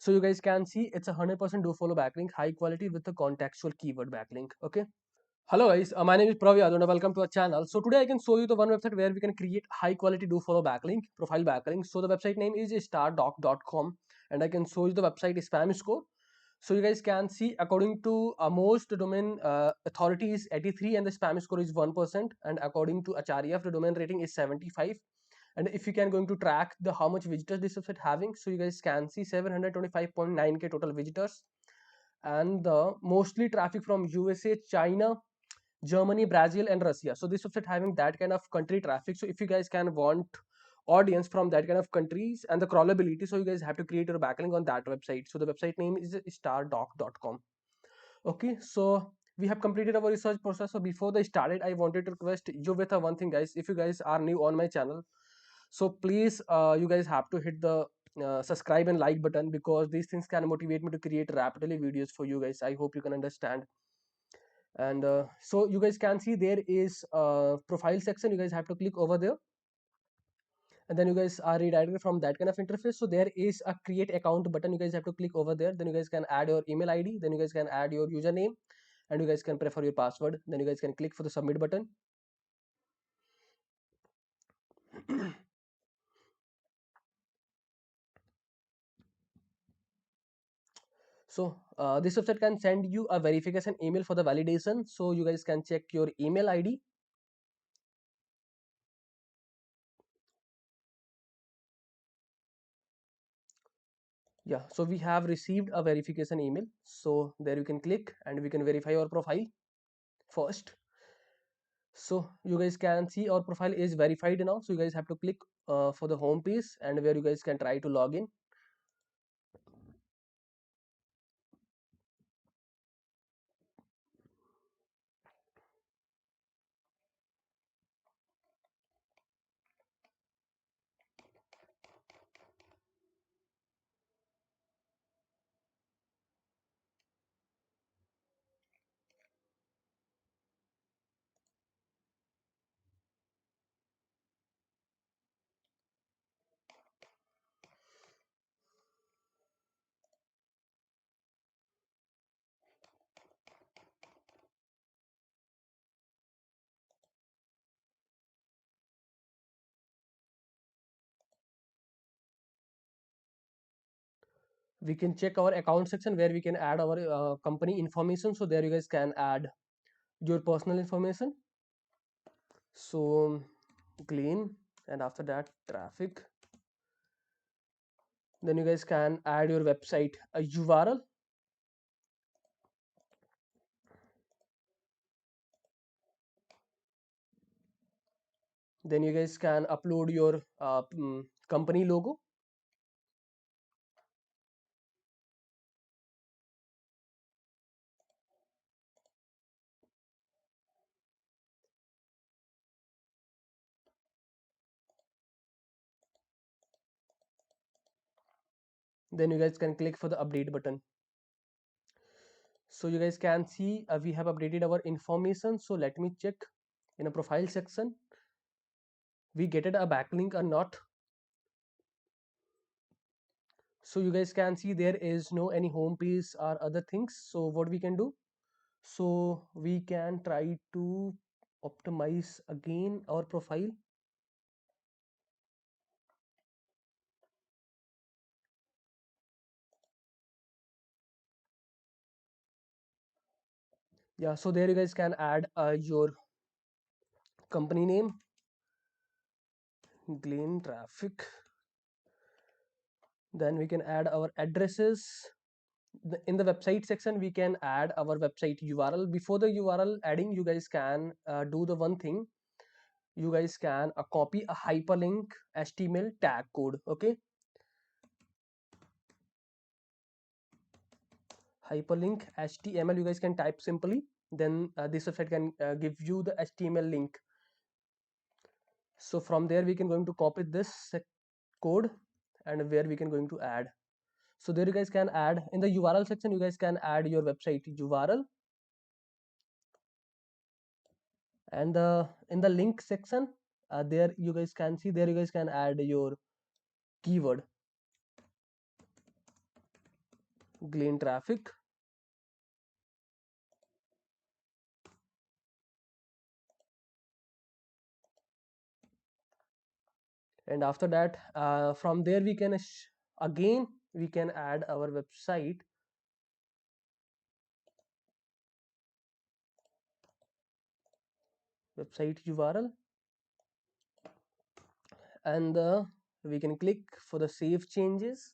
So you guys can see it's a 100% do follow backlink, high quality with a contextual keyword backlink. Okay. Hello guys, my name is Pravi Yadav and welcome to our channel. So today I can show you the one website where we can create high quality do follow backlink, profile backlink. So the website name is stardoc.com and I can show you the website spam score. So you guys can see according to most domain authority is 83 and the spam score is 1%, and according to Acharya the domain rating is 75. And if you can going to track the how much visitors this website having, so you guys can see 725.9k total visitors, and the mostly traffic from USA, China, Germany, Brazil, and Russia. So this website having that kind of country traffic. So if you guys can want audience from that kind of countries and the crawlability, so you guys have to create your backlink on that website. So the website name is stardoc.com. Okay, so we have completed our research process. So before they started, I wanted to request you with one thing, guys. If you guys are new on my channel, so please you guys have to hit the subscribe and like button, because these things can motivate me to create rapidly videos for you guys. I hope you can understand. And so you guys can see there is a profile section. You guys have to click over there, and then you guys are redirected from that kind of interface. So there is a create account button. You guys have to click over there. Then you guys can add your email ID, then you guys can add your username, and you guys can prefer your password. Then you guys can click for the submit button. So this website can send you a verification email for the validation. So you guys can check your email ID. Yeah, so we have received a verification email. So there you can click and we can verify our profile first. So you guys can see our profile is verified now. So you guys have to click for the home page, and where you guys can try to log in. We can check our account section where we can add our company information. So there you guys can add your personal information. So clean, and after that traffic. Then you guys can add your website a URL. Then you guys can upload your company logo. Then you guys can click for the update button. So you guys can see we have updated our information. So let me check in a profile section we get a backlink or not. So you guys can see there is no any home page or other things. So what we can do, so we can try to optimize again our profile. Yeah, so there you guys can add your company name, Glean Traffic. Then we can add our addresses. In the website section we can add our website URL. Before the URL adding, you guys can do the one thing. You guys can copy a hyperlink HTML tag code. Okay, hyperlink HTML you guys can type simply. Then this website can give you the HTML link. So from there we can going to copy this code, and where we can going to add. So there you guys can add in the URL section. You guys can add your website URL, and in the link section there you guys can see there you guys can add your keyword. glean traffic. And after that, from there we can again we can add our website URL, and we can click for the save changes.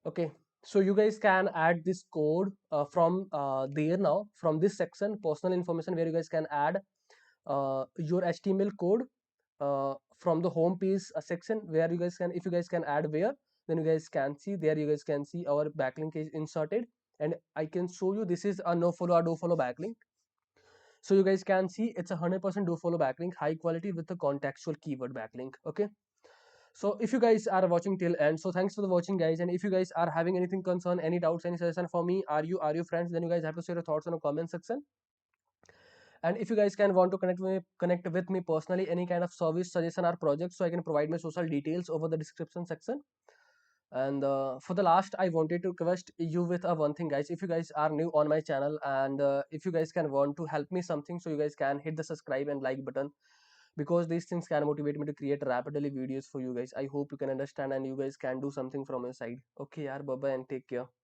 Okay, so you guys can add this code from there now, from this section, personal information, where you guys can add your HTML code from the home page section, where you guys can, if you guys can add where, then you guys can see there, you guys can see our backlink is inserted. And I can show you, this is a no follow or do follow backlink. So you guys can see it's a 100% do follow backlink, high quality with the contextual keyword backlink. Okay, so if you guys are watching till end, so thanks for the watching guys. And if you guys are having anything concern, any doubts, any suggestion for me, are you friends, then you guys have to share your thoughts on the comment section. And if you guys can want to connect with me personally, any kind of service suggestion or project, so I can provide my social details over the description section. And for the last, I wanted to request you with one thing guys. If you guys are new on my channel, and if you guys can want to help me something, so you guys can hit the subscribe and like button, because these things can motivate me to create rapidly videos for you guys. I hope you can understand and you guys can do something from your side. Okay yaar, bye bye and take care.